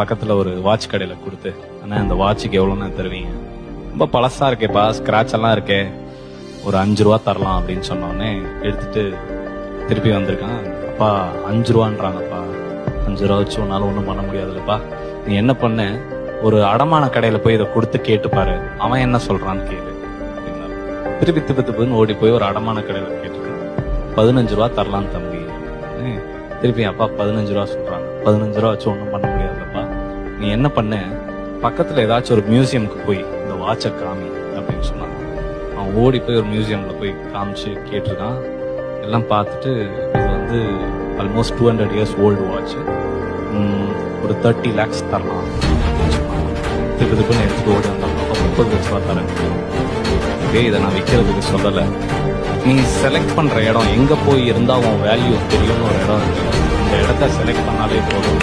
பக்கத்துல ஒரு வாட்ச் கடையில கொடுத்து, அண்ணா இந்த வாட்சுக்கு எவ்வளோண்ணா தருவீங்க? ரொம்ப பழசா இருக்கேப்பா, ஸ்கிராட்ச் எல்லாம் இருக்கே, ஒரு 5 ரூபா தரலாம் அப்படின்னு சொன்னோடனே எடுத்துட்டு திருப்பி வந்திருக்கான். அப்பா 5 ரூபான்றாங்கப்பா, 5 ரூபா வச்சு உன்னால ஒன்றும் பண்ண முடியாதுல்லப்பா. நீ என்ன பண்ண, ஒரு அடமான கடையில போய் இதை கொடுத்து கேட்டு பாரு, அவன் என்ன சொல்றான்னு கேளு அப்படின்னாரு. திருப்பி திப்புன்னு ஓடி போய் ஒரு அடமான கடையில கேட்டுருக்கான். 15 ரூபா தரலாம் தம்பி. திருப்பி அப்பா 15 ரூபா சொல்றாங்க. 15 ரூபா வச்சு ஒன்றும் பண்ண முடியாதுல்லப்பா. நீ என்ன பண்ண, பக்கத்துல ஏதாச்சும் ஒரு மியூசியமுக்கு போய் இந்த வாட்சை காமி அப்படின்னு சொன்னாங்க. அவன் ஓடி போய் ஒரு மியூசியம்ல போய் காமிச்சு கேட்டிருக்கான். எல்லாம் பார்த்துட்டு இது வந்து ஆல்மோஸ்ட் 200 இயர்ஸ் ஓல்டு வாட்ச், ஒரு 30 lakhs தரலாம் அப்படின்னு சொன்னாங்க. திருப்பி எடுத்துட்டு ஓடி வந்தாங்க. 30 லட்ச ரூபா தரேன். இதே இதை நான் விற்கிறதுக்கு சொல்லலை, நீ செலக்ட் பண்ற இடம் எங்க போய் இருந்தா உன் வேல்யூ தெரியும்னு ஒரு இடம் இருக்கு. இந்த இடத்த செலக்ட் பண்ணாலே போதும்.